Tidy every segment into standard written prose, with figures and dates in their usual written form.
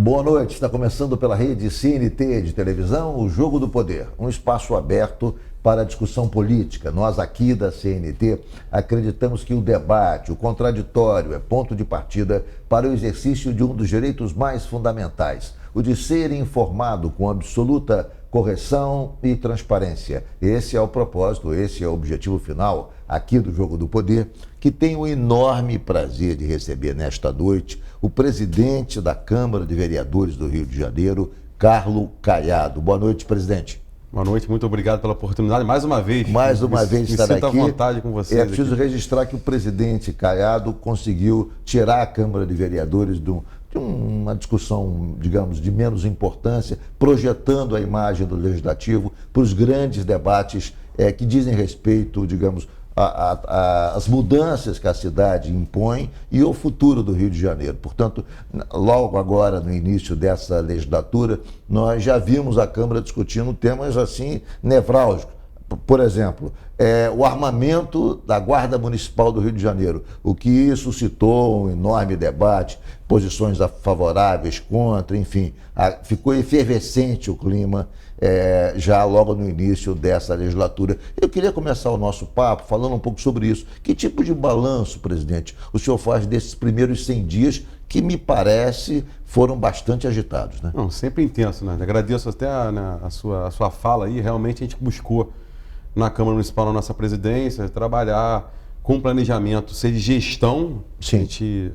Boa noite, está começando pela rede CNT de televisão, o Jogo do Poder, um espaço aberto para a discussão política. Nós aqui da CNT acreditamos que o debate, o contraditório é ponto de partida para o exercício de um dos direitos mais fundamentais, o de ser informado com absoluta correção e transparência. Esse é o propósito, esse é o objetivo final aqui do Jogo do Poder, que tem o enorme prazer de receber nesta noite o presidente da Câmara de Vereadores do Rio de Janeiro, Carlos Caiado. Boa noite, presidente. Boa noite, muito obrigado pela oportunidade, mais uma vez. Mais uma vez estar aqui. Me sinto à vontade com vocês. É preciso registrar que o presidente Caiado conseguiu tirar a Câmara de Vereadores de uma discussão, digamos, de menos importância, projetando a imagem do Legislativo para os grandes debates que dizem respeito, digamos, às mudanças que a cidade impõe e ao futuro do Rio de Janeiro. Portanto, logo agora, no início dessa legislatura, nós já vimos a Câmara discutindo temas assim nevrálgicos. Por exemplo, o armamento da Guarda Municipal do Rio de Janeiro, o que suscitou um enorme debate, posições favoráveis, contra, enfim, ficou efervescente o clima já logo no início dessa legislatura. Eu queria começar o nosso papo falando um pouco sobre isso. Que tipo de balanço, presidente, o senhor faz desses primeiros 100 dias que, me parece, foram bastante agitados, né? Não, sempre intenso, né? Agradeço até a sua fala aí. Realmente a gente buscou na Câmara Municipal, na nossa presidência, trabalhar com planejamento, ser de gestão, sim, a gente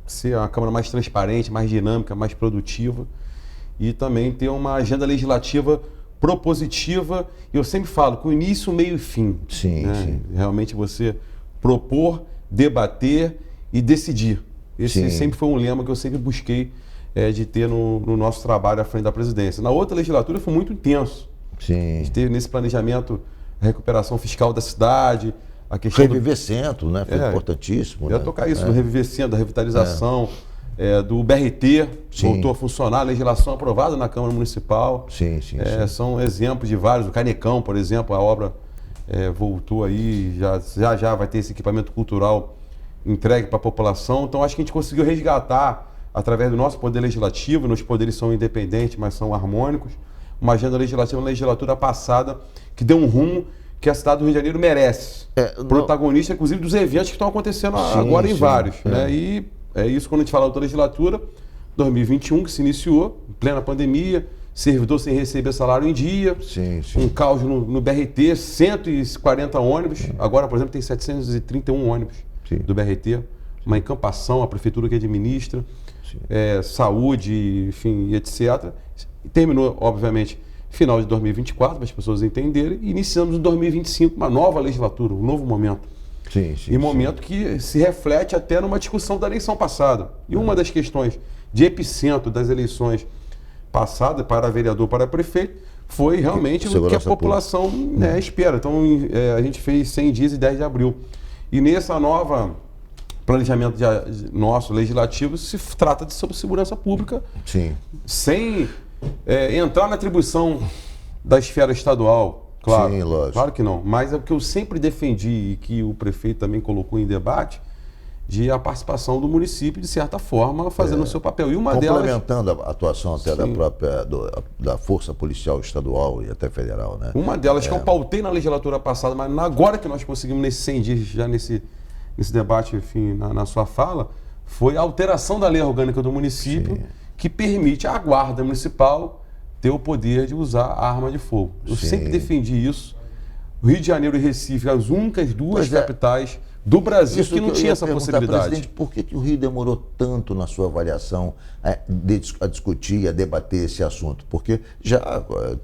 ser uma Câmara mais transparente, mais dinâmica, mais produtiva e também ter uma agenda legislativa propositiva. E eu sempre falo, com início, meio e fim. Sim, né? sim. Realmente você propor, debater e decidir. Esse sempre foi um lema que eu sempre busquei de ter no nosso trabalho à frente da presidência. Na outra legislatura foi muito intenso. Sim. A gente teve nesse planejamento a recuperação fiscal da cidade, a questão Reviver Centro, né? Foi importantíssimo. Eu ia tocar isso, do Reviver Centro, da revitalização, do BRT, voltou a funcionar, a legislação aprovada na Câmara Municipal. Sim. São exemplos de vários. O Canecão, por exemplo, a obra voltou aí, já vai ter esse equipamento cultural entregue para a população. Então acho que a gente conseguiu resgatar, através do nosso poder legislativo, nos poderes são independentes, mas são harmônicos, uma agenda legislativa na legislatura passada que deu um rumo que a cidade do Rio de Janeiro merece. Protagonista, inclusive, dos eventos que estão acontecendo agora em vários. Né? E é isso quando a gente fala da outra legislatura, 2021, que se iniciou, em plena pandemia, servidor sem receber salário em dia, um caos no BRT, 140 ônibus, agora, por exemplo, tem 731 ônibus do BRT, uma encampação, a prefeitura que administra, saúde, enfim, etc. E terminou, obviamente, final de 2024, para as pessoas entenderem, e iniciamos em 2025 uma nova legislatura, um novo momento. Momento que se reflete até numa discussão da eleição passada. E uma das questões de epicentro das eleições passadas, para vereador, para prefeito, foi realmente o que a população espera. Então, a gente fez 100 dias e 10 de abril. E nessa nova planejamento nosso legislativo, se trata sobre segurança pública, sem entrar na atribuição da esfera estadual. Claro, claro que não. Mas é o que eu sempre defendi e que o prefeito também colocou em debate, de a participação do município, de certa forma, fazendo o seu papel. E uma complementando a atuação até da própria da Força Policial Estadual e até federal, né? Uma delas que eu pautei na legislatura passada, mas agora que nós conseguimos, nesses 100 dias, já nesse debate, enfim, na sua fala, foi a alteração da lei orgânica do município, que permite à Guarda Municipal ter o poder de usar a arma de fogo. Eu sempre defendi isso. O Rio de Janeiro e Recife, as únicas duas capitais do Brasil que não tinha essa possibilidade. Presidente, por que o Rio demorou tanto na sua avaliação a discutir, a debater esse assunto? Porque já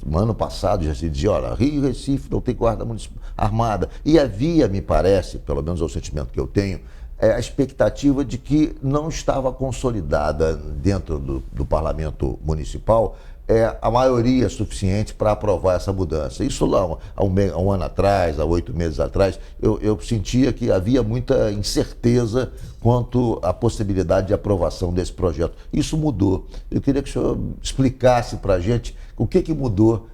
no ano passado já se dizia, olha, Rio e Recife não tem guarda municipal armada. E havia, me parece, pelo menos é o sentimento que eu tenho, a expectativa de que não estava consolidada dentro do parlamento municipal a maioria suficiente para aprovar essa mudança. Isso lá, há um ano atrás, há 8 meses atrás, eu sentia que havia muita incerteza quanto à possibilidade de aprovação desse projeto. Isso mudou. Eu queria que o senhor explicasse para a gente o que mudou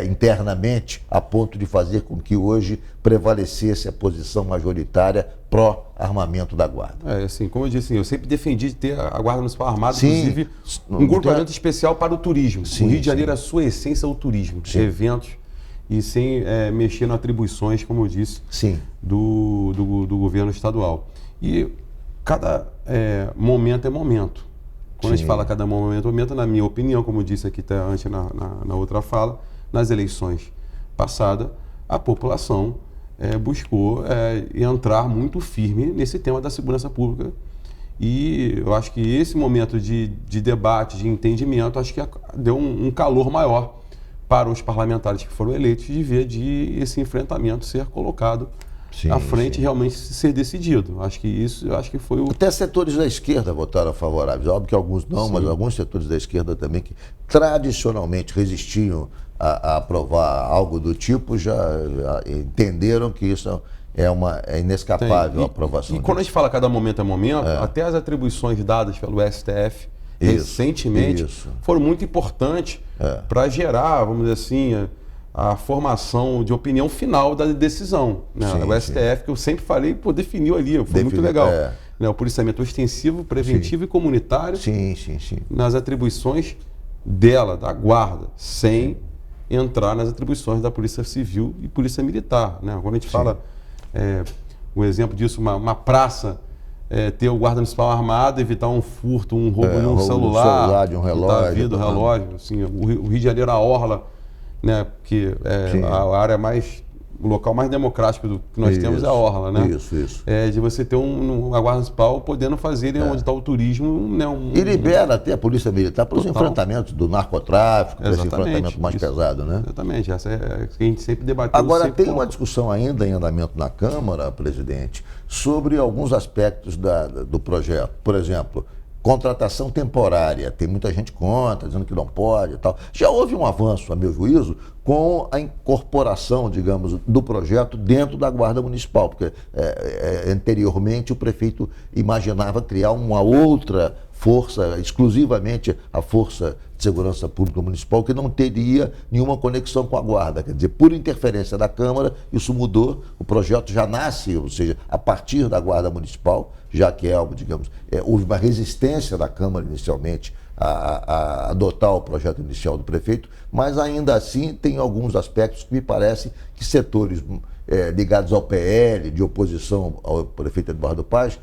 internamente a ponto de fazer com que hoje prevalecesse a posição majoritária pró-armamento da Guarda. Assim, como eu disse, eu sempre defendi de ter a Guarda Municipal armada, Sim, inclusive um grupamento especial para o turismo. Sim, o Rio de Janeiro, sim. a sua essência é o turismo, eventos, e sem mexer nas atribuições, como eu disse, Sim. do governo estadual. E cada momento é momento. Quando a gente fala cada momento, na minha opinião, como eu disse aqui até antes na outra fala, nas eleições passadas, a população buscou entrar muito firme nesse tema da segurança pública. E eu acho que esse momento de debate, de entendimento, acho que deu um calor maior para os parlamentares que foram eleitos de ver esse enfrentamento ser colocado à frente e realmente ser decidido. Acho que foi o... Até setores da esquerda votaram favoráveis. Óbvio que alguns não, mas alguns setores da esquerda também que tradicionalmente resistiam a aprovar algo do tipo já entenderam que isso é inescapável a aprovação. E quando a gente fala cada momento é momento, até as atribuições dadas pelo STF recentemente foram muito importantes para gerar, vamos dizer assim, a formação de opinião final da decisão. Né? O STF, que eu sempre falei, definiu ali, foi muito legal. Né? O policiamento ostensivo, preventivo e comunitário nas atribuições dela, da Guarda, sem entrar nas atribuições da Polícia Civil e Polícia Militar. Né? Quando a gente fala, o exemplo disso, uma praça, ter o guarda municipal armado, evitar um furto, um roubo de um celular, de um relógio. Do relógio. Assim, o Rio de Janeiro, a orla, né, que a área o local mais democrático que nós temos é a orla, né? Isso. De você ter uma guarda municipal podendo fazer onde está o turismo, né? E libera até a Polícia Militar para os enfrentamentos do narcotráfico, para esse enfrentamento mais pesado, né? Exatamente, essa é que a gente sempre debateu. Agora, tem uma discussão ainda em andamento na Câmara, presidente, sobre alguns aspectos do projeto. Por exemplo, contratação temporária. Tem muita gente contra, dizendo que não pode e tal. Já houve um avanço, a meu juízo, com a incorporação, digamos, do projeto dentro da Guarda Municipal, porque anteriormente o prefeito imaginava criar uma outra força, exclusivamente a Força de Segurança Pública Municipal, que não teria nenhuma conexão com a Guarda. Quer dizer, por interferência da Câmara, isso mudou, o projeto já nasce, ou seja, a partir da Guarda Municipal, já que houve uma resistência da Câmara inicialmente a adotar o projeto inicial do prefeito, mas ainda assim tem alguns aspectos que me parece que setores ligados ao PL, de oposição ao prefeito Eduardo Paes,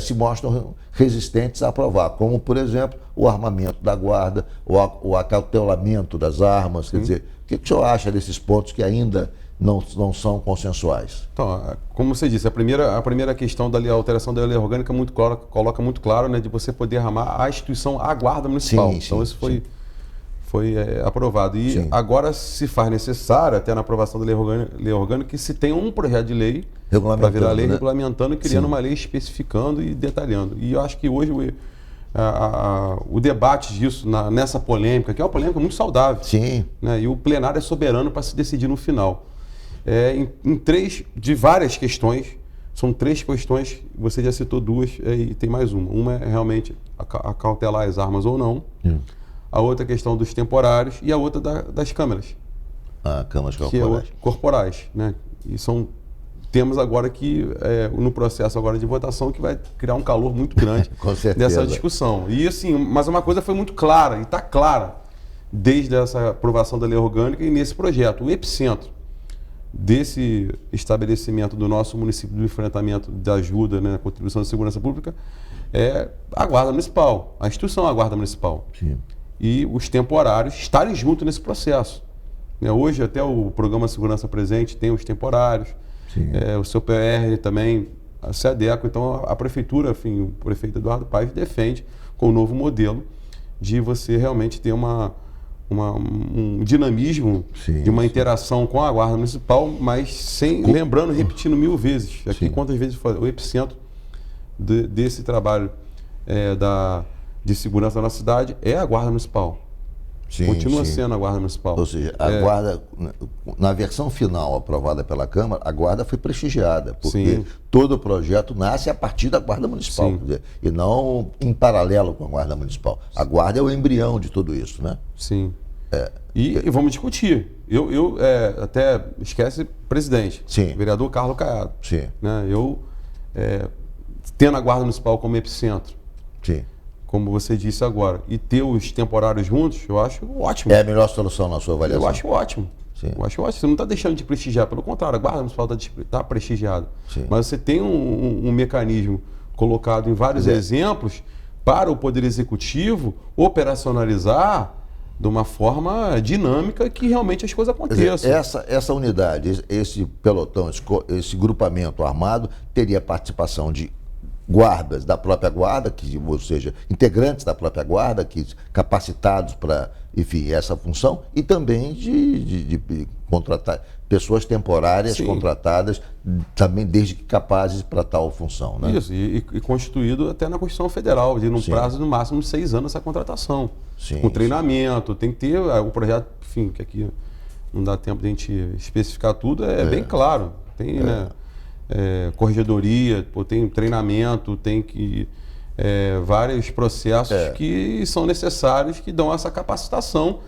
se mostram resistentes a aprovar, como, por exemplo, o armamento da Guarda, o acautelamento das armas. Quer dizer, o que o senhor acha desses pontos que ainda não são consensuais? Então, como você disse, a primeira questão da alteração da lei orgânica coloca muito claro, né, de você poder armar a instituição, a Guarda Municipal. Então isso foi aprovado. E agora se faz necessário, até na aprovação da lei orgânica, que se tenha um projeto de lei para virar lei, regulamentando e criando uma lei especificando e detalhando. E eu acho que hoje o debate disso, nessa polêmica, que é uma polêmica muito saudável, né, e o plenário é soberano para se decidir no final. De várias questões, são 3 questões, você já citou 2 e tem mais uma. Uma é realmente acautelar as armas ou não, a outra questão dos temporários e a outra das câmeras. Câmeras corporais. Corporais, né? E temos agora que, no processo agora de votação, que vai criar um calor muito grande dessa discussão. E assim, mas uma coisa foi muito clara, e está clara, desde essa aprovação da lei orgânica e nesse projeto, o epicentro desse estabelecimento do nosso município do enfrentamento da ajuda, né, contribuição de segurança pública, é a Guarda Municipal, a instituição da Guarda Municipal. E os temporários estarem juntos nesse processo. Hoje até o programa Segurança Presente tem os temporários, o seu PR também se adequa. Então a prefeitura, enfim, o prefeito Eduardo Paes defende com o novo modelo de você realmente ter um dinamismo de uma interação com a Guarda Municipal, mas lembrando, repetindo 1000 vezes, aqui quantas vezes foi o epicentro desse trabalho de segurança da nossa cidade é a Guarda Municipal. Continua sendo a Guarda Municipal. Ou seja, a Guarda, na versão final aprovada pela Câmara, a Guarda foi prestigiada, porque todo o projeto nasce a partir da Guarda Municipal, quer dizer, e não em paralelo com a Guarda Municipal. A Guarda é o embrião de tudo isso, né? Sim. E vamos discutir. Eu até esquece presidente, Sim. vereador Carlos Caiado. Sim. Né? Tendo a Guarda Municipal como epicentro, Sim. como você disse agora, e ter os temporários juntos, eu acho ótimo. É a melhor solução na sua avaliação? Eu acho ótimo. Sim. Eu acho ótimo. Você não está deixando de prestigiar, pelo contrário, a Guarda Municipal está prestigiada. Sim. Mas você tem um mecanismo colocado em vários exemplos para o Poder Executivo operacionalizar de uma forma dinâmica que realmente as coisas aconteçam. Essa unidade, esse pelotão, esse grupamento armado, teria participação de guardas da própria guarda, ou seja, integrantes da própria guarda, capacitados para, enfim, essa função, e também de contratar pessoas temporárias, sim, contratadas, também desde que capazes para tal função. Né? Isso, e constituído até na Constituição Federal, de num prazo no máximo de 6 anos essa contratação. Sim, com treinamento, tem que ter o projeto, enfim, que aqui não dá tempo de a gente especificar tudo, bem claro. Tem corregedoria, tem treinamento, tem que vários processos que são necessários, que dão essa capacitação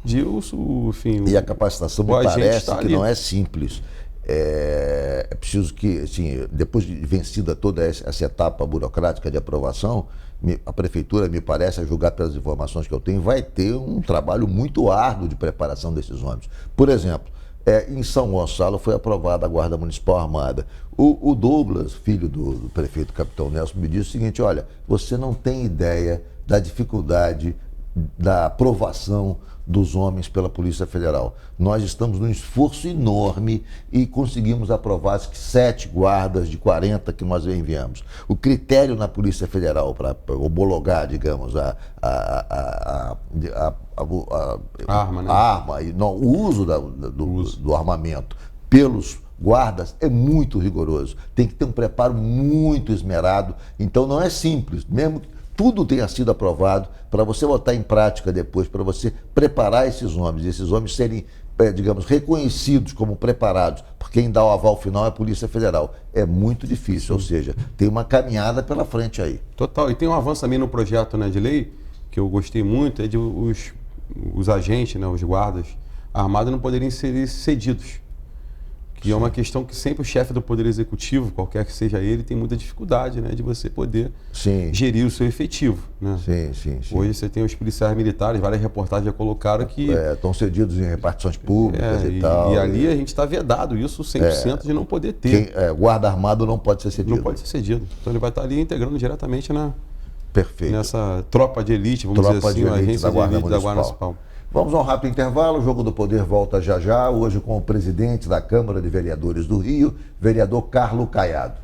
de enfim. E a capacitação me parece que não é simples. É preciso que, assim, depois de vencida toda essa etapa burocrática de aprovação, a prefeitura, me parece, a julgar pelas informações que eu tenho, vai ter um trabalho muito árduo de preparação desses homens. Por exemplo, em São Gonçalo foi aprovada a Guarda Municipal Armada. O Douglas, filho do prefeito Capitão Nelson, me disse o seguinte: olha, você não tem ideia da dificuldade da aprovação dos homens pela Polícia Federal. Nós estamos num esforço enorme e conseguimos aprovar 7 guardas de 40 que nós enviamos. O critério na Polícia Federal para homologar, digamos, a arma, né? A arma e o uso do armamento pelos guardas é muito rigoroso. Tem que ter um preparo muito esmerado. Então não é simples, mesmo que tudo tenha sido aprovado, para você botar em prática depois, para você preparar esses homens serem, digamos, reconhecidos como preparados, porque quem dá o aval final é a Polícia Federal. É muito difícil, sim, ou seja, tem uma caminhada pela frente aí. Total, e tem um avanço também no projeto, né, de lei, que eu gostei muito, é de os agentes, né, os guardas armados não poderem ser cedidos. Que sim, é uma questão que sempre o chefe do Poder Executivo, qualquer que seja ele, tem muita dificuldade, né, de você poder, sim, gerir o seu efetivo. Né? Sim. Hoje você tem os policiais militares, várias reportagens já colocaram que... estão cedidos em repartições públicas e tal. E ali a gente está vedado isso 100% de não poder ter. Guarda armado não pode ser cedido. Não pode ser cedido. Então ele vai estar ali integrando diretamente Perfeito, nessa tropa de elite, vamos dizer assim, a agência de elite da Guarda Municipal. Vamos a um rápido intervalo, o Jogo do Poder volta já já, hoje com o presidente da Câmara de Vereadores do Rio, vereador Carlos Caiado.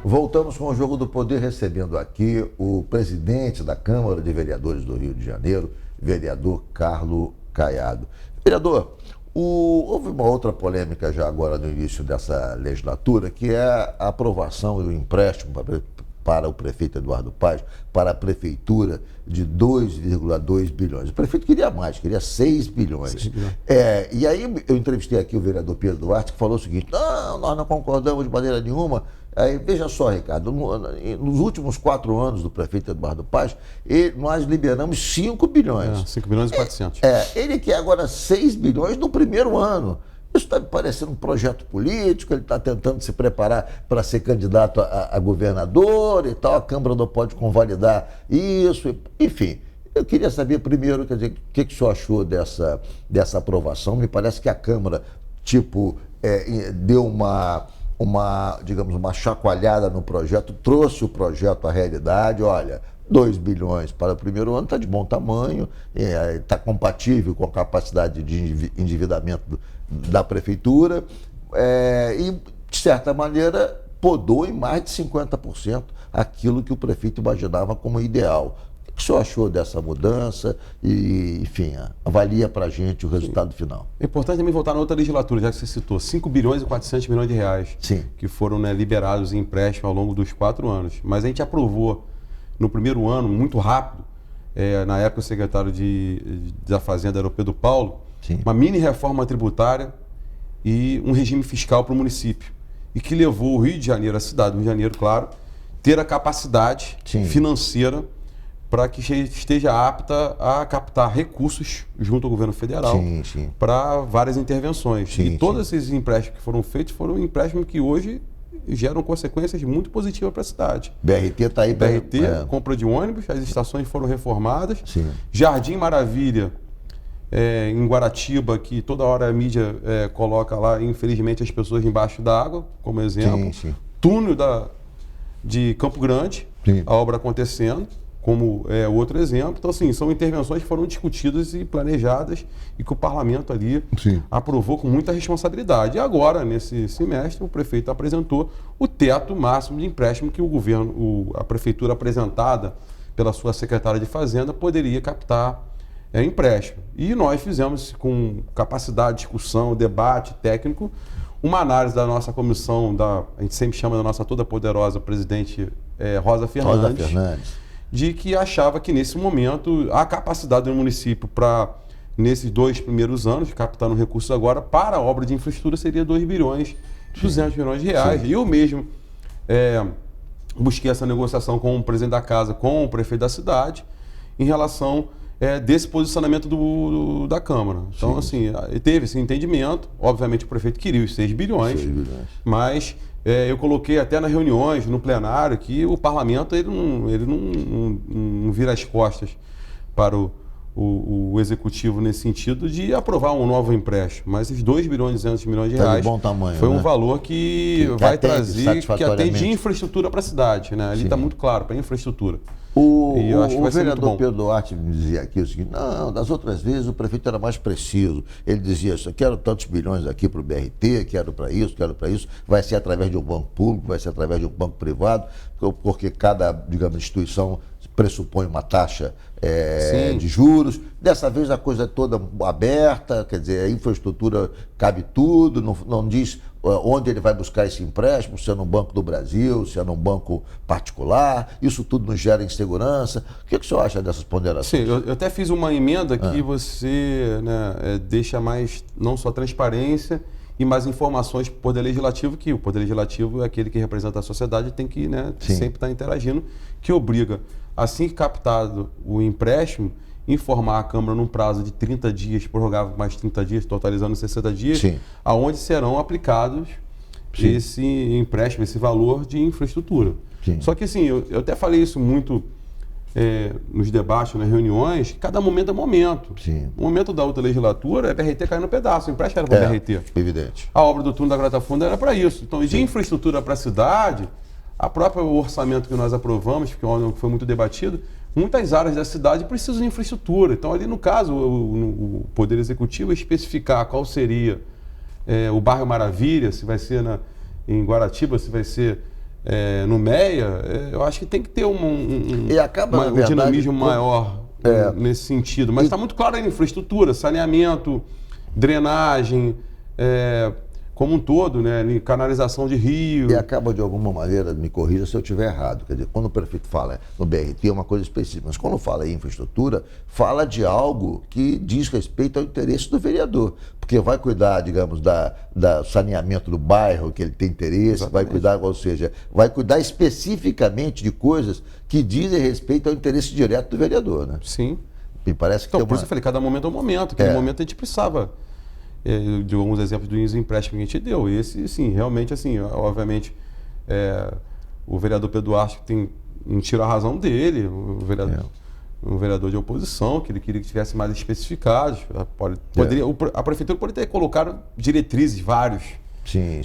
Voltamos com o Jogo do Poder, recebendo aqui o presidente da Câmara de Vereadores do Rio de Janeiro, vereador Carlos Caiado. Vereador, houve uma outra polêmica já agora no início dessa legislatura, que é a aprovação e o empréstimo para o prefeito Eduardo Paes, para a prefeitura, de 2,2 bilhões. O prefeito queria mais, queria 6 bilhões. 6 bilhões. E aí eu entrevistei aqui o vereador Pedro Duarte, que falou o seguinte: não, nós não concordamos de maneira nenhuma. Aí, veja só, Ricardo, nos últimos 4 anos do prefeito Eduardo Paes, nós liberamos 5 bilhões. 5 bilhões e 400. Ele quer agora 6 bilhões no primeiro ano. Isso está me parecendo um projeto político, ele está tentando se preparar para ser candidato a governador e tal, a Câmara não pode convalidar isso, enfim. Eu queria saber primeiro, quer dizer, o que o senhor achou dessa aprovação? Me parece que a Câmara, deu digamos, uma chacoalhada no projeto, trouxe o projeto à realidade. Olha, 2 bilhões para o primeiro ano está de bom tamanho, está compatível com a capacidade de endividamento da prefeitura e, de certa maneira, podou em mais de 50% aquilo que o prefeito imaginava como ideal. O que o senhor achou dessa mudança? E, enfim, avalia para a gente o resultado final. É importante também voltar na outra legislatura, já que você citou, 5 bilhões e 400 milhões de reais, sim, que foram, né, liberados em empréstimo ao longo dos 4 anos. Mas a gente aprovou no primeiro ano, muito rápido, na época o secretário da Fazenda era o Pedro Paulo, sim, uma mini reforma tributária e um regime fiscal para o município. E que levou o Rio de Janeiro, a cidade do Rio de Janeiro, claro, ter a capacidade, sim, financeira para que esteja apta a captar recursos junto ao governo federal sim. para várias intervenções. Sim, e todos esses empréstimos que foram feitos foram empréstimos que hoje geram consequências muito positivas para a cidade. BRT está aí para... BRT, compra de ônibus, as estações foram reformadas. Sim. Jardim Maravilha, em Guaratiba, que toda hora a mídia coloca lá, infelizmente, as pessoas embaixo da água, como exemplo. Sim. Túnel de Campo Grande, Sim. a obra acontecendo, como outro exemplo. Então, assim, são intervenções que foram discutidas e planejadas e que o parlamento ali Sim. aprovou com muita responsabilidade. E agora, nesse semestre, o prefeito apresentou o teto máximo de empréstimo que a prefeitura apresentada pela sua secretária de Fazenda poderia captar empréstimo. E nós fizemos, com capacidade de discussão, debate técnico, uma análise da nossa comissão, a gente sempre chama da nossa toda poderosa presidente Rosa Fernandes, de que achava que nesse momento a capacidade do município para, nesses 2 primeiros anos, captar um recurso agora para a obra de infraestrutura seria 2 bilhões, 200 milhões de reais. E eu mesmo busquei essa negociação com o presidente da casa, com o prefeito da cidade, em relação desse posicionamento da Câmara. Então, assim, teve esse entendimento. Obviamente, o prefeito queria os 6 bilhões, mas eu coloquei até nas reuniões, no plenário, que o parlamento ele não vira as costas para o executivo nesse sentido de aprovar um novo empréstimo. Mas esses 2 bilhões e 200 milhões de reais bom tamanho, foi um valor que vai trazer, que atende infraestrutura para a cidade. Né? Ali está muito claro, para infraestrutura. O vereador Pedro Duarte me dizia aqui o seguinte: não, das outras vezes o prefeito era mais preciso. Ele dizia isso: quero tantos bilhões aqui para o BRT, quero para isso, vai ser através de um banco público, vai ser através de um banco privado, porque cada, digamos, instituição pressupõe uma taxa de juros. Dessa vez a coisa é toda aberta, quer dizer, a infraestrutura cabe tudo, não diz onde ele vai buscar esse empréstimo, se é no Banco do Brasil, se é num banco particular, isso tudo nos gera insegurança. O que o senhor acha dessas ponderações? Sim, eu até fiz uma emenda que você deixa mais, não só transparência e mais informações para o Poder Legislativo, que o Poder Legislativo é aquele que representa a sociedade, tem que sempre estar interagindo, que obriga, assim que captado o empréstimo, informar a Câmara num prazo de 30 dias, prorrogável mais 30 dias, totalizando 60 dias, aonde serão aplicados esse empréstimo, esse valor de infraestrutura. Só que assim, eu até falei isso muito nos debates, nas reuniões, cada momento é momento. O momento da outra legislatura é BRT cair no pedaço, o empréstimo era para BRT. Evidente. A obra do túnel da Grata Funda era para isso. Então, de infraestrutura para a cidade, a própria orçamento que nós aprovamos, que foi muito debatido, muitas áreas da cidade precisam de infraestrutura. Então, ali no caso, o Poder Executivo especificar qual seria o bairro Maravilha, se vai ser em Guaratiba, se vai ser no Meia, eu acho que tem que ter um dinamismo maior nesse sentido. Mas está muito claro aí, infraestrutura, saneamento, drenagem, como um todo, canalização de rio. E acaba, de alguma maneira, me corrija se eu estiver errado, quer dizer, quando o prefeito fala no BRT é uma coisa específica, mas quando fala em infraestrutura, fala de algo que diz respeito ao interesse do vereador, porque vai cuidar, digamos, da saneamento do bairro, que ele tem interesse, vai cuidar, ou seja, vai cuidar especificamente de coisas que dizem respeito ao interesse direto do vereador, né? Sim. Me parece que então, por isso eu falei, cada momento é um momento, aquele momento a gente precisava de alguns exemplos dos empréstimos que a gente deu. Esse, sim, realmente, assim, obviamente, o vereador Pedro Duarte não tira a razão dele, um vereador de oposição, que ele queria que tivesse mais especificados. A prefeitura poderia ter colocado diretrizes, vários.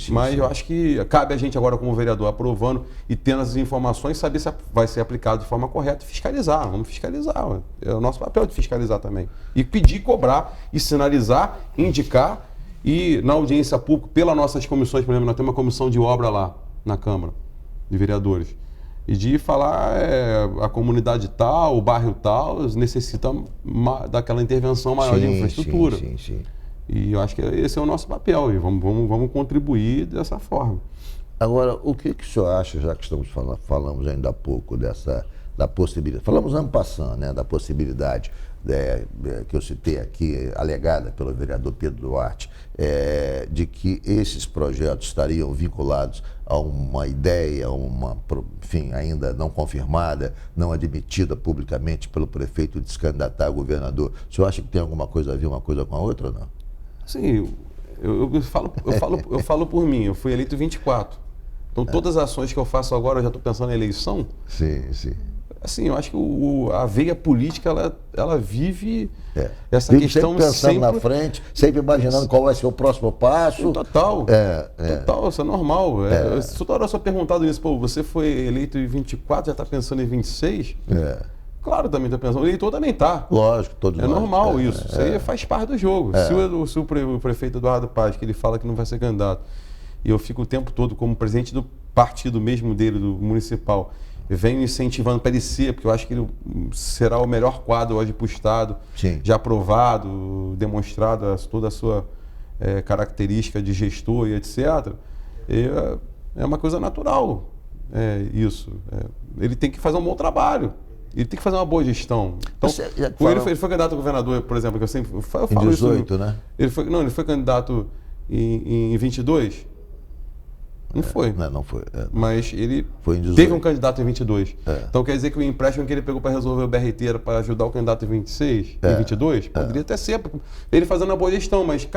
Mas eu acho que cabe a gente agora, como vereador, aprovando e tendo as informações, saber se vai ser aplicado de forma correta e fiscalizar. Vamos fiscalizar. É o nosso papel de fiscalizar também. E pedir, cobrar, e sinalizar, indicar. E na audiência pública, pelas nossas comissões, por exemplo, nós temos uma comissão de obra lá na Câmara de Vereadores. E de falar a comunidade tal, o bairro tal, necessita daquela intervenção maior de infraestrutura. E eu acho que esse é o nosso papel, e vamos contribuir dessa forma. Agora, o que o senhor acha, já que falamos ainda há pouco da possibilidade, falamos en passant, né, da possibilidade que eu citei aqui, alegada pelo vereador Pedro Duarte, de que esses projetos estariam vinculados a uma ideia, enfim, ainda não confirmada, não admitida publicamente pelo prefeito de se candidatar a governador. O senhor acha que tem alguma coisa a ver uma coisa com a outra ou não? Sim, eu falo por mim, eu fui eleito em 24. Então todas as ações que eu faço agora, eu já estou pensando em eleição. Sim, sim. Assim, eu acho que a veia política, ela vive essa Vive questão sempre pensando na frente, sempre imaginando qual vai ser o próximo passo. Total, total, isso é normal. Toda hora eu sou perguntado isso, pô, você foi eleito em 24, já está pensando em 26? Claro, também está pensando. O eleitor também está. Lógico, todos nós. É normal isso. Isso aí faz parte do jogo. Se o prefeito Eduardo Paes, que ele fala que não vai ser candidato, e eu fico o tempo todo como presidente do partido mesmo dele, do municipal, venho incentivando para ele ser, porque eu acho que ele será o melhor quadro hoje para o Estado, Sim. já aprovado, demonstrado toda a sua característica de gestor e etc. É uma coisa natural isso. Ele tem que fazer um bom trabalho. Ele tem que fazer uma boa gestão. Então, ele foi candidato a governador, por exemplo, que eu falo em 18, isso, né? Ele foi candidato em 22? Não foi. Não foi. Mas ele foi em 18. Teve um candidato em 22. Então quer dizer que o empréstimo que ele pegou para resolver o BRT era para ajudar o candidato em 26, em 22? Poderia até ser, ele fazendo a boa gestão, mas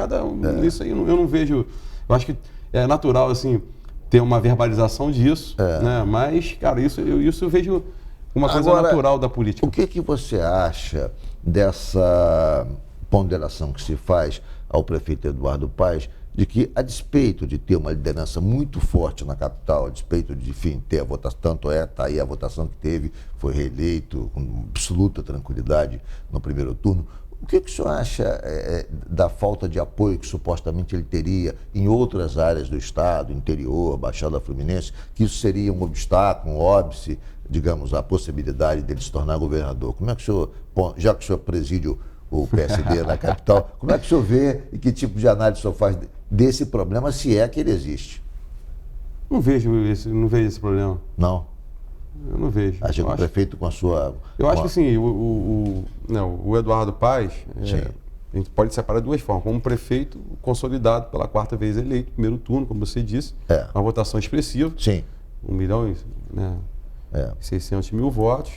isso aí eu não vejo. Eu acho que é natural, assim, ter uma verbalização disso, né? Mas, cara, isso eu vejo uma coisa natural da política. O que você acha dessa ponderação que se faz ao prefeito Eduardo Paes, de que, a despeito de ter uma liderança muito forte na capital, a despeito de, enfim, ter a votação, tá aí a votação que teve, foi reeleito com absoluta tranquilidade no primeiro turno, o que o senhor acha da falta de apoio que supostamente ele teria em outras áreas do Estado, interior, Baixada Fluminense, que isso seria um obstáculo, um óbice, digamos, à possibilidade dele se tornar governador? Como é que o senhor, já que o senhor preside o PSD na capital, como é que o senhor vê e que tipo de análise o senhor faz desse problema, se é que ele existe? Não vejo esse problema. Não? Eu não vejo. Acha que o prefeito com a sua... Eu acho que sim, o Eduardo Paes, a gente pode separar de duas formas. Como prefeito consolidado pela 4ª vez eleito, primeiro turno, como você disse, uma votação expressiva. Sim. 1.600.000 votos.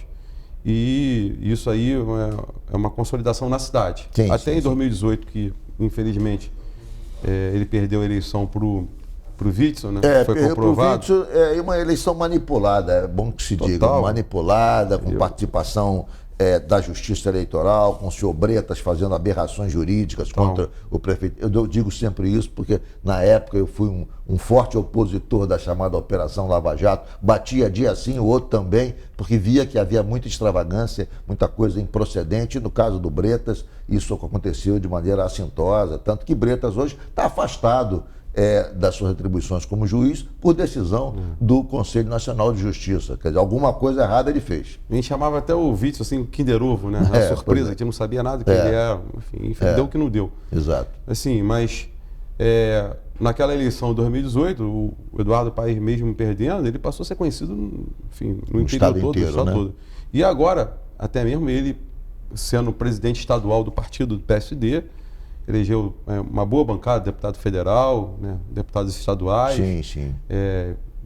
E isso aí é uma consolidação na cidade. Sim, Até em 2018, que infelizmente ele perdeu a eleição para o Witzel, né? Foi comprovado. Pro Witzel, é uma eleição manipulada, é bom que se diga, manipulada, com participação da Justiça Eleitoral, com o senhor Bretas fazendo aberrações jurídicas contra o prefeito. Eu digo sempre isso porque, na época, eu fui um forte opositor da chamada Operação Lava Jato, batia dia sim, o outro também, porque via que havia muita extravagância, muita coisa improcedente. E no caso do Bretas, isso aconteceu de maneira assintosa, tanto que Bretas hoje está afastado das suas atribuições como juiz por decisão do Conselho Nacional de Justiça. Quer dizer, alguma coisa errada ele fez. A gente chamava até o Witzel assim, Kinder Ovo, né? A surpresa, a gente não sabia nada do que ele era. Enfim, deu o que não deu. Exato. Assim, mas naquela eleição de 2018, o Eduardo Paes mesmo perdendo, ele passou a ser conhecido, enfim, no interior todo, inteiro, no estado todo. E agora, até mesmo ele sendo presidente estadual do partido do PSD, elegeu uma boa bancada, deputado federal, né, deputados estaduais. Sim, sim.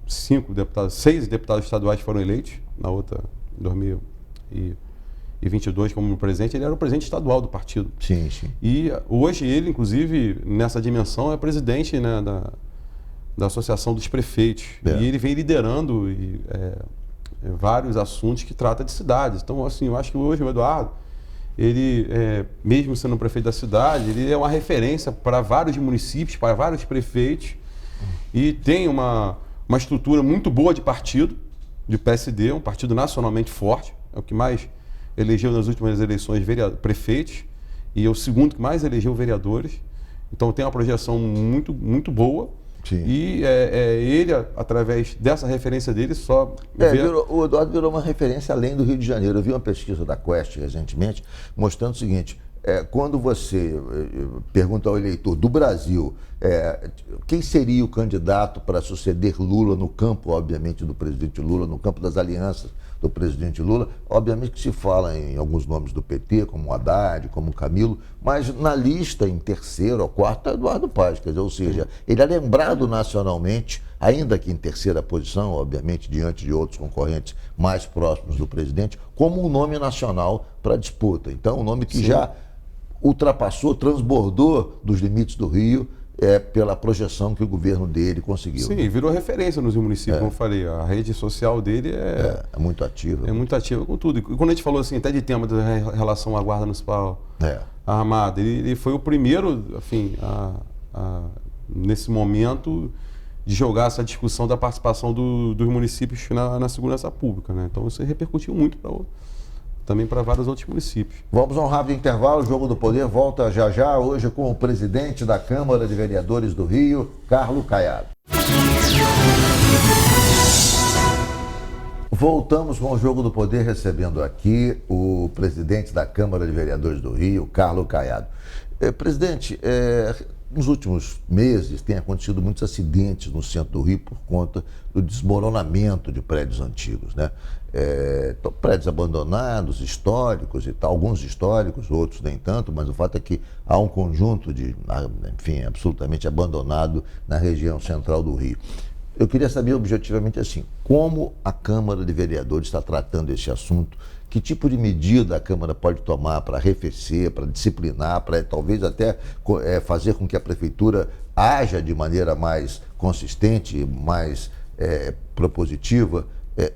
6 deputados estaduais foram eleitos na outra, em 2022, como presidente. Ele era o presidente estadual do partido. Sim, sim. E hoje ele, inclusive, nessa dimensão, é presidente, né, da Associação dos Prefeitos. E ele vem liderando vários assuntos que tratam de cidades. Então, assim, eu acho que hoje o Eduardo, ele, mesmo sendo prefeito da cidade, ele é uma referência para vários municípios, para vários prefeitos, e tem uma estrutura muito boa de partido, de PSD, um partido nacionalmente forte, é o que mais elegeu nas últimas eleições prefeitos, e é o segundo que mais elegeu vereadores. Então tem uma projeção muito, muito boa. Sim. E ele, através dessa referência dele, o Eduardo virou uma referência além do Rio de Janeiro. Eu vi uma pesquisa da Quest recentemente mostrando o seguinte: quando você pergunta ao eleitor do Brasil quem seria o candidato para suceder Lula no campo, obviamente, do presidente Lula, no campo das alianças do presidente Lula. Obviamente que se fala em alguns nomes do PT, como o Haddad, como o Camilo, mas na lista, em terceiro ou quarto, é Eduardo Paes, quer dizer, ou seja, ele é lembrado nacionalmente, ainda que em terceira posição, obviamente, diante de outros concorrentes mais próximos do presidente, como um nome nacional para a disputa. Então, um nome que já ultrapassou, transbordou dos limites do Rio, pela projeção que o governo dele conseguiu. Sim, virou referência nos municípios, como eu falei. A rede social dele é muito ativa. É muito ativa com tudo. E quando a gente falou assim, até de tema da relação à Guarda Municipal Armada, ele foi o primeiro, enfim, nesse momento, de jogar essa discussão da participação dos municípios na segurança pública, né? Então isso repercutiu muito também para vários outros municípios. Vamos a um rápido intervalo, o Jogo do Poder volta já já, hoje com o presidente da Câmara de Vereadores do Rio, Carlos Caiado. Voltamos com o Jogo do Poder, recebendo aqui o presidente da Câmara de Vereadores do Rio, Carlos Caiado. Presidente, nos últimos meses tem acontecido muitos acidentes no centro do Rio por conta do desmoronamento de prédios antigos, né? Prédios abandonados, históricos e tal, alguns históricos, outros nem tanto, mas o fato é que há um conjunto enfim, absolutamente abandonado na região central do Rio. Eu queria saber objetivamente assim, como a Câmara de Vereadores está tratando esse assunto, que tipo de medida a Câmara pode tomar para arrefecer, para disciplinar, para talvez até fazer com que a Prefeitura haja de maneira mais consistente, mais propositiva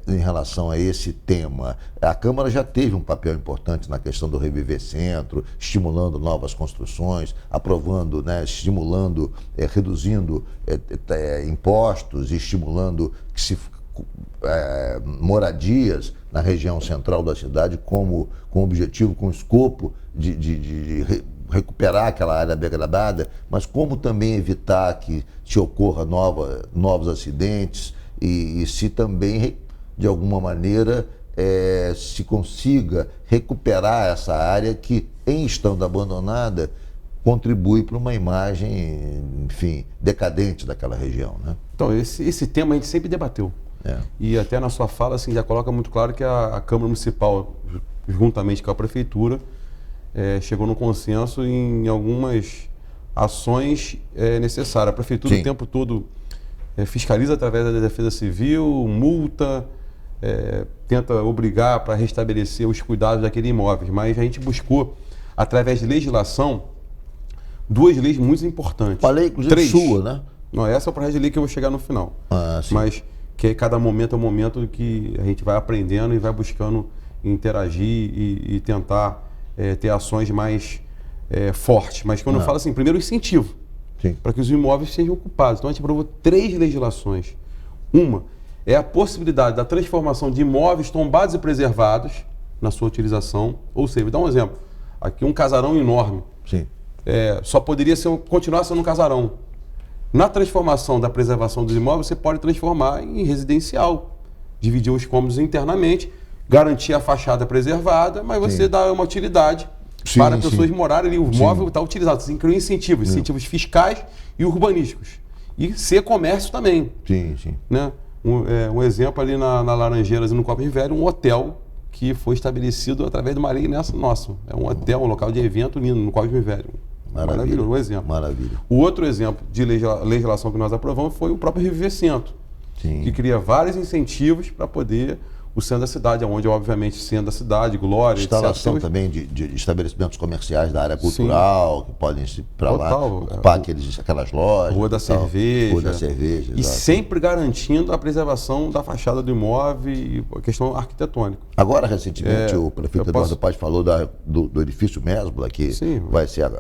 em relação a esse tema. A Câmara já teve um papel importante na questão do Reviver Centro, estimulando novas construções, aprovando, né, estimulando, reduzindo impostos, estimulando que se moradias na região central da cidade com o objetivo, com o escopo de recuperar aquela área degradada, mas como também evitar que se ocorra novos acidentes e se também, de alguma maneira, se consiga recuperar essa área que, em estando abandonada, contribui para uma imagem, enfim, decadente daquela região, né? Então, esse tema a gente sempre debateu. E até na sua fala, assim, já coloca muito claro que a Câmara Municipal, juntamente com a Prefeitura, chegou no consenso em algumas ações necessárias. A Prefeitura o tempo todo fiscaliza através da Defesa Civil, multa, tenta obrigar para restabelecer os cuidados daquele imóvel. Mas a gente buscou, através de legislação, 2 leis muito importantes. Falei, inclusive, 3. sua, né? Não, essa é o projeto de lei que eu vou chegar no final. Sim. Mas que cada momento é um momento que a gente vai aprendendo e vai buscando interagir e tentar ter ações mais fortes. Mas quando eu falo assim, primeiro o incentivo, para que os imóveis sejam ocupados. Então a gente aprovou 3 legislações. Uma é a possibilidade da transformação de imóveis tombados e preservados na sua utilização. Ou seja, vou dar um exemplo. Aqui um casarão enorme. Sim. Só poderia continuar sendo um casarão. Na transformação da preservação dos imóveis, você pode transformar em residencial, dividir os cômodos internamente, garantir a fachada preservada, mas você dá uma utilidade para as pessoas morarem ali. O imóvel está utilizado. Você inclui incentivos fiscais e urbanísticos. E ser comércio também. Né? Um exemplo ali na Laranjeiras e no Copos Velho, um hotel que foi estabelecido através de uma lei nossa. É um hotel, um local de evento lindo no Copos Velho. Maravilhoso, um exemplo. Maravilha. O outro exemplo de legislação que nós aprovamos foi o próprio Reviver Centro, que cria vários incentivos para poder o centro da cidade, onde, obviamente, centro da cidade, Glória, instalação etc. também de estabelecimentos comerciais da área cultural, que podem ir para lá, ocupar aquelas lojas. Rua da Cerveja. Rua da Cerveja, e sempre garantindo a preservação da fachada do imóvel e a questão arquitetônica. Agora, recentemente, o prefeito Eduardo Paes falou do edifício Mesbla, que vai ser,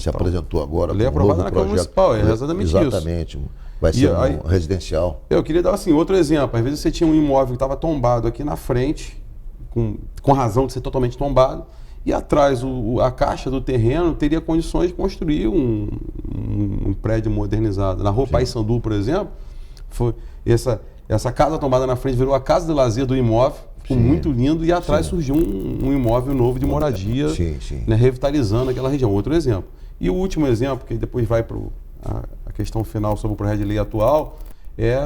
se apresentou agora como aprovada na Câmara Municipal, é exatamente isso. Exatamente. Vai ser um residencial. Eu queria dar assim, outro exemplo. Às vezes você tinha um imóvel que estava tombado aqui na frente, com razão de ser totalmente tombado, e atrás a caixa do terreno teria condições de construir um prédio modernizado. Na Rua Paissandu, por exemplo, foi essa casa tombada na frente virou a casa de lazer do imóvel, ficou muito lindo, e atrás surgiu um imóvel novo de moradia, né, revitalizando aquela região. Outro exemplo. E o último exemplo, que depois vai para a questão final sobre o projeto de lei atual,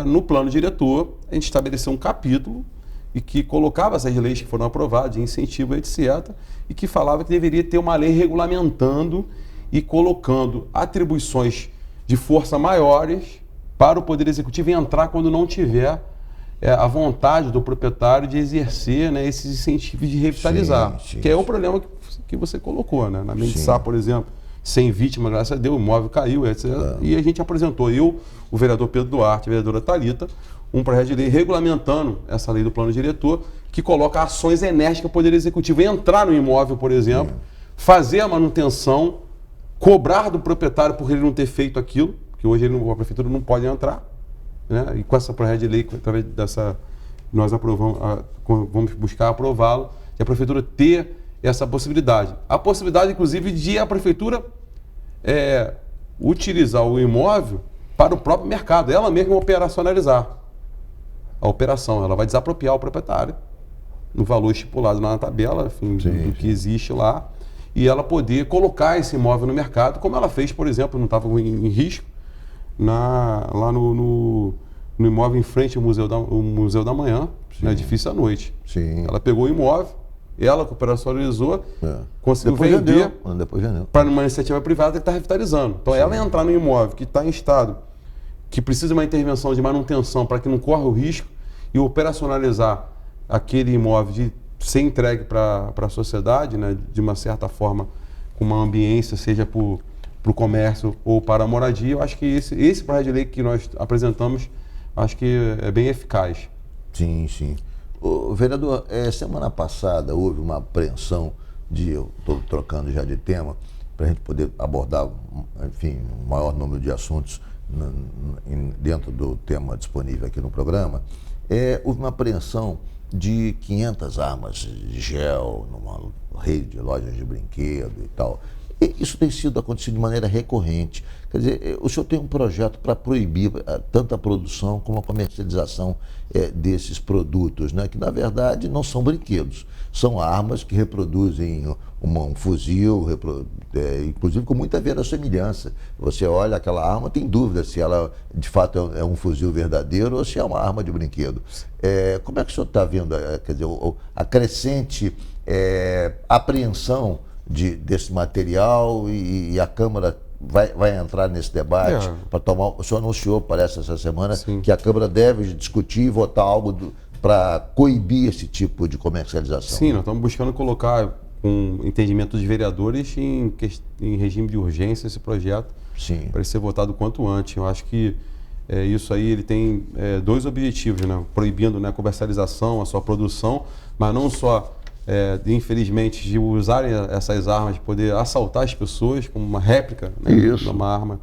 no plano diretor, a gente estabeleceu um capítulo e que colocava essas leis que foram aprovadas, de incentivo, etc., e que falava que deveria ter uma lei regulamentando e colocando atribuições de força maiores para o Poder Executivo entrar quando não tiver a vontade do proprietário de exercer, né, esses incentivos de revitalizar, que é o problema que você colocou, né? Na Mendesá, por exemplo, sem vítima, graças a Deus, o imóvel caiu, etc. E a gente apresentou, o vereador Pedro Duarte, a vereadora Thalita, um projeto de lei regulamentando essa lei do plano diretor, que coloca ações enérgicas para o Poder Executivo entrar no imóvel, por exemplo, fazer a manutenção, cobrar do proprietário por ele não ter feito aquilo, que hoje a prefeitura não pode entrar, né? E com essa projeto de lei, através dessa, nós aprovamos, vamos buscar aprová-lo, e a prefeitura ter essa possibilidade. A possibilidade, inclusive, de a prefeitura utilizar o imóvel para o próprio mercado, ela mesma operacionalizar a operação. Ela vai desapropriar o proprietário no valor estipulado na tabela, enfim, do que existe lá, e ela poder colocar esse imóvel no mercado, como ela fez, por exemplo, não estava em risco, lá no imóvel em frente ao Museu da Manhã, no edifício à noite. Sim. Ela pegou o imóvel, ela operacionalizou, conseguiu vender para uma iniciativa privada que está revitalizando. Então, ela entrar no imóvel que está em estado, que precisa de uma intervenção de manutenção para que não corra o risco, e operacionalizar aquele imóvel de ser entregue para a sociedade, né, de uma certa forma, com uma ambiência, seja para o comércio ou para a moradia, eu acho que esse projeto de lei que nós apresentamos, acho que é bem eficaz. Sim, sim. Vereador, semana passada houve uma apreensão eu estou trocando já de tema, para a gente poder abordar, enfim, o maior número de assuntos dentro do tema disponível aqui no programa. Houve uma apreensão de 500 armas de gel numa rede de lojas de brinquedo e tal. E isso tem acontecido de maneira recorrente. Quer dizer, o senhor tem um projeto para proibir tanto a produção como a comercialização desses produtos, né? Que na verdade não são brinquedos, são armas que reproduzem um fuzil, inclusive com muita verossimilhança. Você olha aquela arma, tem dúvida se ela de fato é um fuzil verdadeiro ou se é uma arma de brinquedo. Como é que o senhor está vendo, quer dizer, a crescente apreensão desse material e a Câmara vai entrar nesse debate para tomar? O senhor anunciou, parece, essa semana, que a Câmara deve discutir e votar algo para coibir esse tipo de comercialização. Sim, nós estamos buscando colocar com entendimento dos vereadores em regime de urgência esse projeto para ele ser votado quanto antes. Eu acho que isso aí ele tem dois objetivos, né? Proibindo, né, a comercialização, a sua produção, mas não só infelizmente de usarem essas armas, de poder assaltar as pessoas como uma réplica, né, de uma arma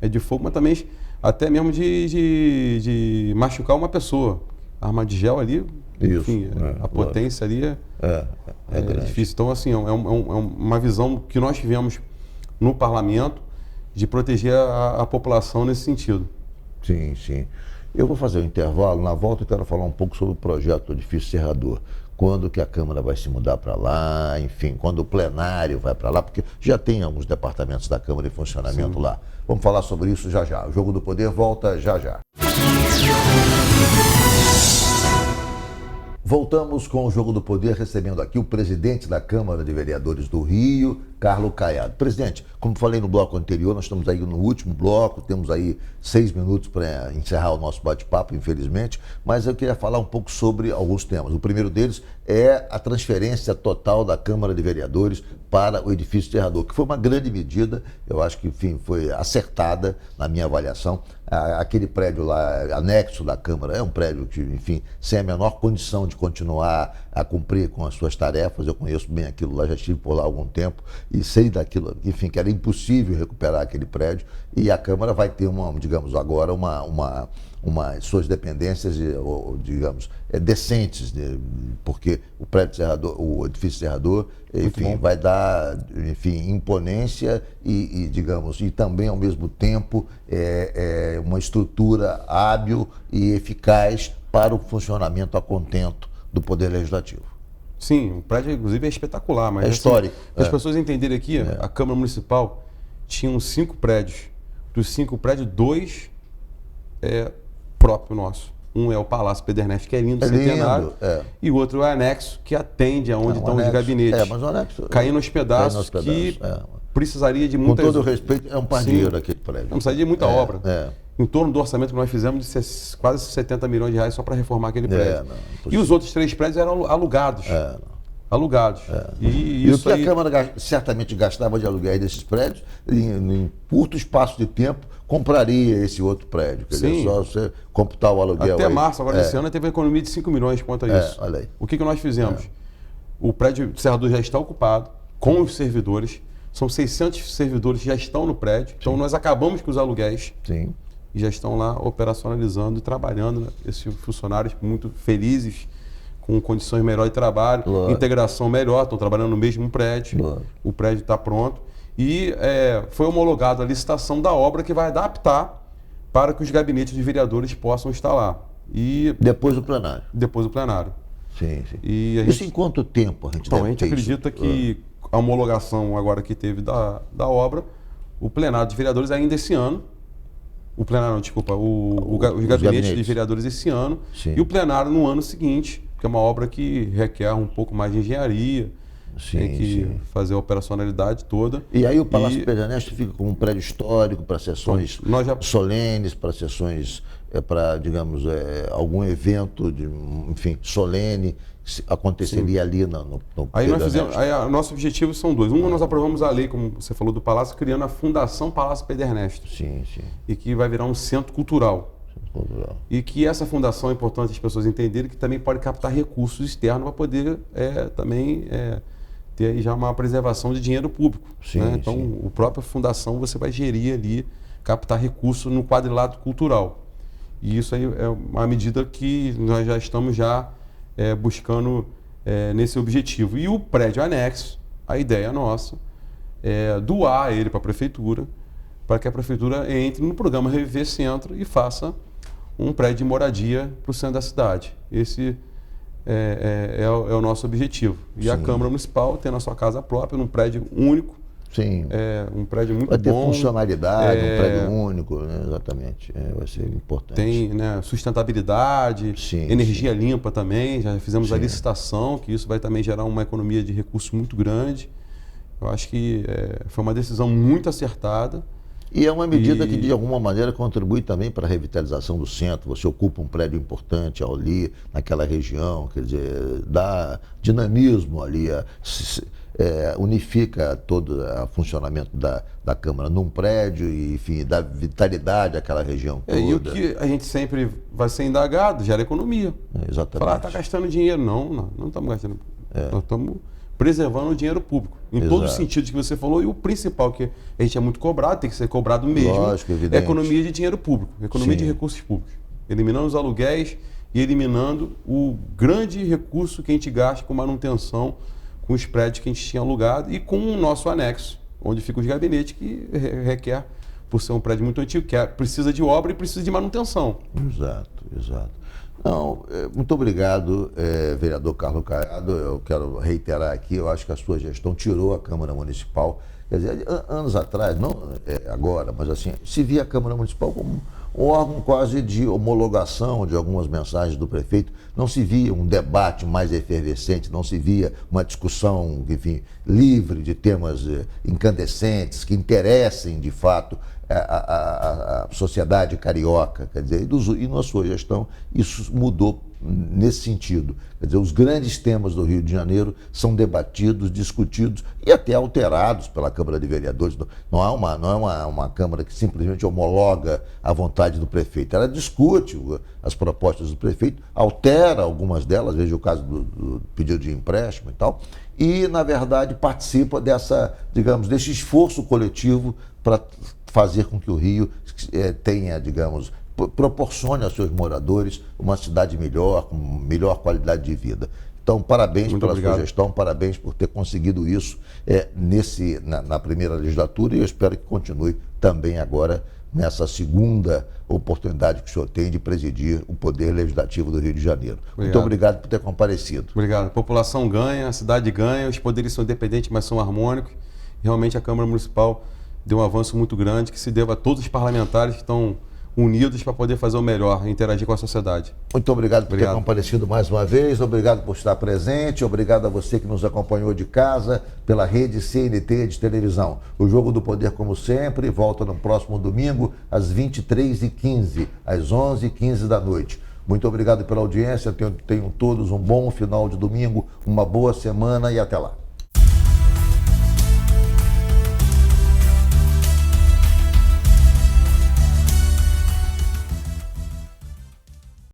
de fogo, mas também até mesmo de machucar uma pessoa. A arma de gel ali, enfim, a potência ali é difícil. Então, assim, é uma visão que nós tivemos no parlamento de proteger a população nesse sentido. Sim, sim. Eu vou fazer um intervalo, na volta eu quero falar um pouco sobre o projeto do edifício Serrador. Quando que a Câmara vai se mudar para lá, enfim, quando o plenário vai para lá, porque já tem alguns departamentos da Câmara em funcionamento lá. Vamos falar sobre isso já já. O Jogo do Poder volta já já. Voltamos com o Jogo do Poder, recebendo aqui o presidente da Câmara de Vereadores do Rio, Carlos Caiado. Presidente, como falei no bloco anterior, nós estamos aí no último bloco, temos aí 6 minutos para encerrar o nosso bate-papo, infelizmente, mas eu queria falar um pouco sobre alguns temas. O primeiro deles é a transferência total da Câmara de Vereadores para o edifício Serrador, que foi uma grande medida, eu acho que, enfim, foi acertada na minha avaliação. Aquele prédio lá, anexo da Câmara, é um prédio que, enfim, sem a menor condição de continuar a cumprir com as suas tarefas. Eu conheço bem aquilo lá, já estive por lá há algum tempo e sei daquilo, enfim, que era impossível recuperar aquele prédio, e a Câmara vai ter digamos, agora suas dependências, digamos, decentes, porque o prédio Serrador, o edifício Serrador, enfim, vai dar, enfim, imponência e digamos, e também ao mesmo tempo uma estrutura hábil e eficaz para o funcionamento a contento do Poder Legislativo. Sim, o prédio, inclusive, é espetacular, mas histórico. Para as pessoas entenderem aqui, a Câmara Municipal tinha 5 prédios. Dos 5 prédios, 2 próprio nosso. Um é o Palácio Pederneiras, que é lindo, É lindo, centenário, é. e o outro é o anexo, que atende aonde O estão os anexo- gabinetes. mas o anexo... Caindo aos pedaços, caindo aos que pedaços, precisaria de Com muitas... todo o respeito, é um pardieiro aquele prédio. Não precisaria de muita obra. É. Em torno do orçamento que nós fizemos de quase 70 milhões de reais só para reformar aquele prédio. Não, e os outros 3 prédios eram alugados. Alugados. E o isso que aí... a Câmara certamente gastava de aluguéis desses prédios, em curto espaço de tempo, compraria esse outro prédio. Quer dizer, só você computar o aluguel. Até aí. março, agora desse ano, teve uma economia de 5 milhões quanto a isso. Olha aí. O que nós fizemos? O prédio do Serrador já está ocupado, com os servidores. São 600 servidores que já estão no prédio. Então, nós acabamos com os aluguéis. Sim. E já estão lá operacionalizando e trabalhando. Né? Esses funcionários muito felizes, com condições melhores de trabalho, integração melhor, estão trabalhando no mesmo prédio. O prédio está pronto. E foi homologada a licitação da obra que vai adaptar para que os gabinetes de vereadores possam estar lá. E depois do plenário. Depois do plenário. Sim. E isso em quanto tempo a gente Então, deve a gente ter acredita isso? que a homologação agora que teve da obra, o plenário de vereadores ainda esse ano, o plenário, não, desculpa, os gabinetes de vereadores esse ano, Sim. E o plenário no ano seguinte, que é uma obra que requer um pouco mais de engenharia, tem que fazer a operacionalidade toda. E aí o Palácio Pederneiras fica como um prédio histórico para sessões solenes, para sessões, para, digamos, algum evento, enfim, solene, aconteceria ali no aí nós fizemos, nosso objetivo são 2. Nós aprovamos a lei, como você falou, do Palácio, criando a Fundação Palácio Pederneiras. Sim. E que vai virar um centro cultural. E que essa fundação é importante as pessoas entenderem que também pode captar recursos externos para poder também ter aí já uma preservação de dinheiro público. Né? Então, a própria fundação você vai gerir ali, captar recursos no quadrilátero cultural. E isso aí é uma medida que nós já estamos buscando nesse objetivo. E o prédio anexo, a ideia nossa é doar ele para a prefeitura, para que a prefeitura entre no programa Reviver Centro e faça um prédio de moradia para o centro da cidade. Esse é o nosso objetivo. E a Câmara Municipal tendo a sua casa própria, num prédio único. Sim. Um prédio muito bom. Vai ter funcionalidade, um prédio único, né? Exatamente. Vai ser importante. Tem sustentabilidade, energia limpa também. Já fizemos a licitação, que isso vai também gerar uma economia de recursos muito grande. Eu acho que foi uma decisão muito acertada. E é uma medida que, de alguma maneira, contribui também para a revitalização do centro. Você ocupa um prédio importante ali, naquela região, quer dizer, dá dinamismo ali, unifica todo o funcionamento da Câmara num prédio e, enfim, dá vitalidade àquela região toda. E o que a gente sempre vai ser indagado, gera economia. Exatamente. Falar, está gastando dinheiro. Não estamos gastando. Nós estamos preservando o dinheiro público, em todos os sentidos que você falou, e o principal, que a gente é muito cobrado, tem que ser cobrado mesmo, lógico, é a economia de dinheiro público, economia de recursos públicos, eliminando os aluguéis e eliminando o grande recurso que a gente gasta com manutenção, com os prédios que a gente tinha alugado e com o nosso anexo, onde ficam os gabinetes, que requer, por ser um prédio muito antigo, que precisa de obra e precisa de manutenção. Exato. Não, muito obrigado, vereador Carlos Caiado. Eu quero reiterar aqui, eu acho que a sua gestão tirou a Câmara Municipal. Quer dizer, anos atrás, não agora, mas assim, se via a Câmara Municipal como um órgão quase de homologação de algumas mensagens do prefeito. Não se via um debate mais efervescente, não se via uma discussão, enfim, livre de temas incandescentes, que interessem de fato a sociedade carioca. Quer dizer, e na sua gestão isso mudou nesse sentido. Quer dizer, os grandes temas do Rio de Janeiro são debatidos, discutidos e até alterados pela Câmara de Vereadores. Não é uma Câmara que simplesmente homologa a vontade do prefeito. Ela discute as propostas do prefeito, altera algumas delas, veja o caso do pedido de empréstimo e tal, e, na verdade, participa desse esforço coletivo para fazer com que o Rio tenha, proporcione aos seus moradores uma cidade melhor, com melhor qualidade de vida. Então, parabéns pela sua gestão, parabéns por ter conseguido isso na primeira legislatura, e eu espero que continue também agora nessa segunda oportunidade que o senhor tem de presidir o Poder Legislativo do Rio de Janeiro. Muito obrigado por ter comparecido. Obrigado. A população ganha, a cidade ganha, os poderes são independentes, mas são harmônicos. Realmente a Câmara Municipal deu um avanço muito grande, que se deva a todos os parlamentares que estão unidos para poder fazer o melhor, interagir com a sociedade. Muito obrigado por ter Obrigado. comparecido mais uma vez, obrigado por estar presente, obrigado a você que nos acompanhou de casa, pela rede CNT de televisão. O Jogo do Poder, como sempre, volta no próximo domingo, às 23h15, às 11h15 da noite. Muito obrigado pela audiência, tenham todos um bom final de domingo, uma boa semana e até lá.